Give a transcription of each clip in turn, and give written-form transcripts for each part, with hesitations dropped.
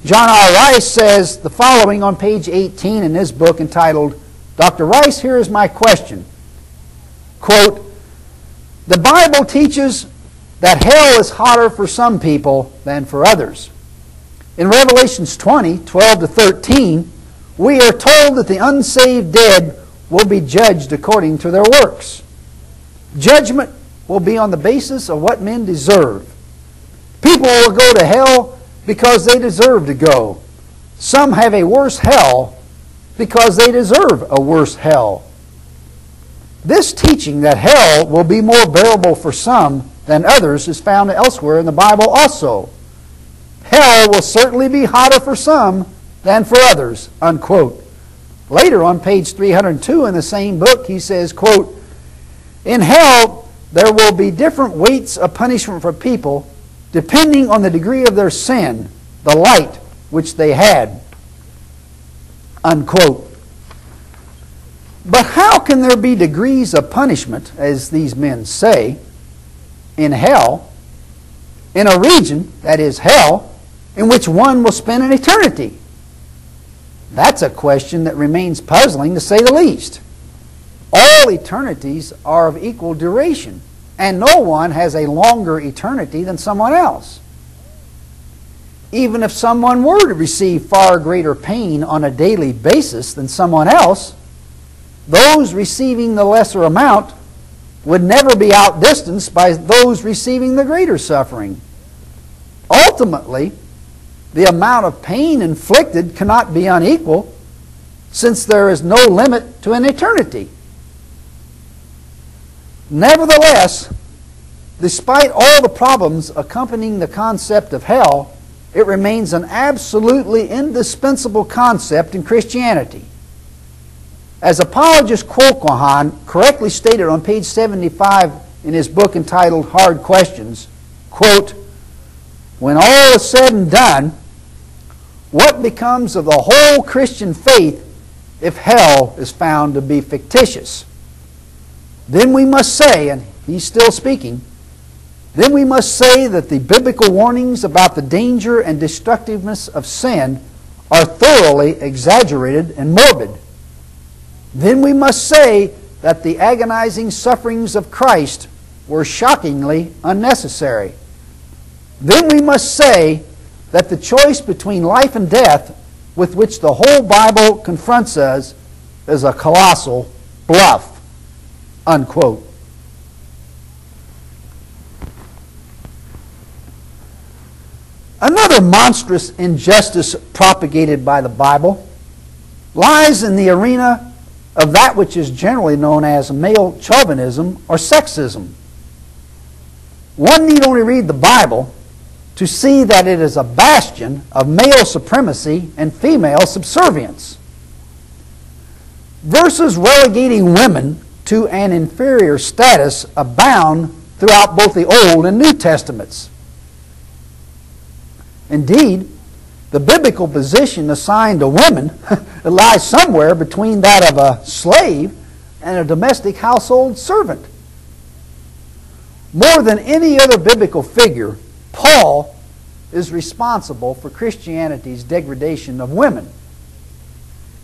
John R. Rice says the following on page 18 in his book entitled, Dr. Rice, Here is My Question. Quote, the Bible teaches that hell is hotter for some people than for others. In Revelations 20, 12 to 13, we are told that the unsaved dead will be judged according to their works. Judgment will be on the basis of what men deserve. People will go to hell because they deserve to go. Some have a worse hell because they deserve a worse hell. This teaching that hell will be more bearable for some than others is found elsewhere in the Bible also. Hell will certainly be hotter for some than for others, unquote. Later on page 302 in the same book, he says, quote, in hell there will be different weights of punishment for people depending on the degree of their sin, the light which they had, unquote. But how can there be degrees of punishment, as these men say, in hell, in a region, that is hell, in which one will spend an eternity? That's a question that remains puzzling, to say the least. All eternities are of equal duration, and no one has a longer eternity than someone else. Even if someone were to receive far greater pain on a daily basis than someone else, those receiving the lesser amount would never be outdistanced by those receiving the greater suffering. Ultimately, the amount of pain inflicted cannot be unequal, since there is no limit to an eternity. Nevertheless, despite all the problems accompanying the concept of hell, it remains an absolutely indispensable concept in Christianity. As apologist Quoquahan correctly stated on page 75 in his book entitled Hard Questions, quote, when all is said and done, what becomes of the whole Christian faith if hell is found to be fictitious? Then we must say, and he's still speaking, then we must say that the biblical warnings about the danger and destructiveness of sin are thoroughly exaggerated and morbid. Then we must say that the agonizing sufferings of Christ were shockingly unnecessary. Then we must say that the choice between life and death with which the whole Bible confronts us is a colossal bluff, unquote. Another monstrous injustice propagated by the Bible lies in the arena of that which is generally known as male chauvinism or sexism. One need only read the Bible to see that it is a bastion of male supremacy and female subservience. Verses relegating women to an inferior status abound throughout both the Old and New Testaments. Indeed, the biblical position assigned to women lies somewhere between that of a slave and a domestic household servant. More than any other biblical figure, Paul is responsible for Christianity's degradation of women.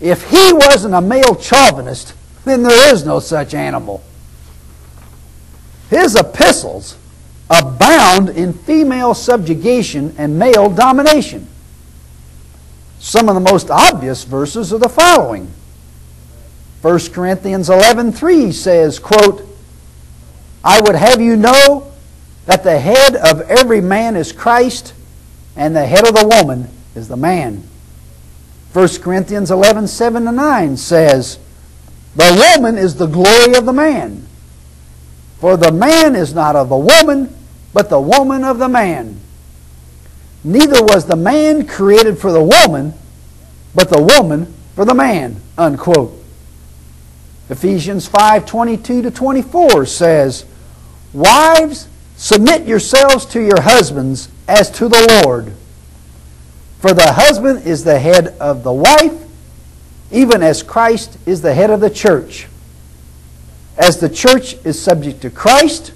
If he wasn't a male chauvinist, then there is no such animal. His epistles abound in female subjugation and male domination. Some of the most obvious verses are the following. 1 Corinthians 11:3 says, quote, I would have you know that the head of every man is Christ, and the head of the woman is the man. 1 Corinthians 11:7-9 says, the woman is the glory of the man. For the man is not of the woman, but the woman of the man. Neither was the man created for the woman, but the woman for the man, unquote. Ephesians 5:22-24 says, wives, submit yourselves to your husbands as to the Lord. For the husband is the head of the wife, even as Christ is the head of the church. As the church is subject to Christ,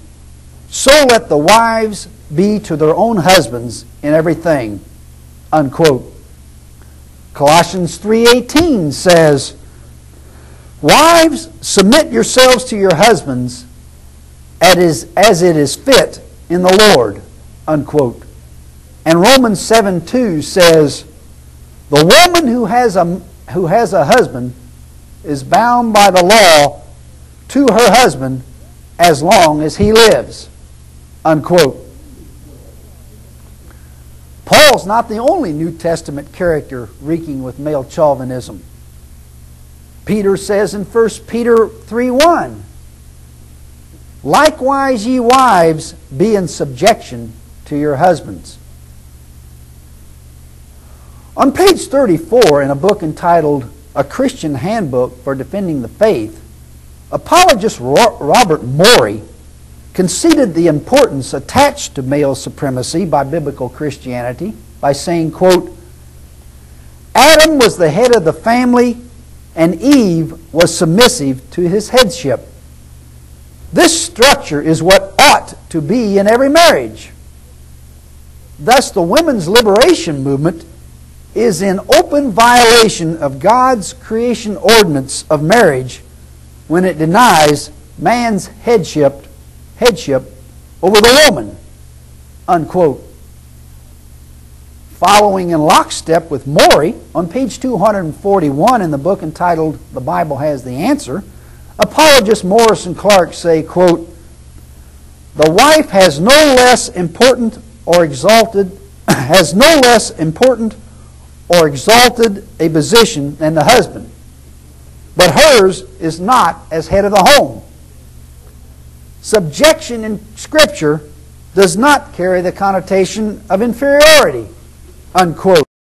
so let the wives be to their own husbands in everything, unquote. Colossians 3:18 says, "Wives, submit yourselves to your husbands as it is fit in the Lord," unquote. And Romans 7:2 says, "The woman who has a husband is bound by the law to her husband as long as he lives," unquote. Paul's not the only New Testament character reeking with male chauvinism. Peter says in 1 Peter 3:1, "Likewise ye wives, be in subjection to your husbands." On page 34 in a book entitled A Christian Handbook for Defending the Faith, apologist Robert Morey conceded the importance attached to male supremacy by biblical Christianity by saying, quote, "Adam was the head of the family and Eve was submissive to his headship. This structure is what ought to be in every marriage. Thus the women's liberation movement is in open violation of God's creation ordinance of marriage when it denies man's headship over the woman," unquote. Following in lockstep with Morey, on page 241 in the book entitled The Bible Has the Answer, apologists Morris and Clark say, quote, "The wife has no less important or exalted a position than the husband, but hers is not as head of the home. Subjection in Scripture does not carry the connotation of inferiority," unquote.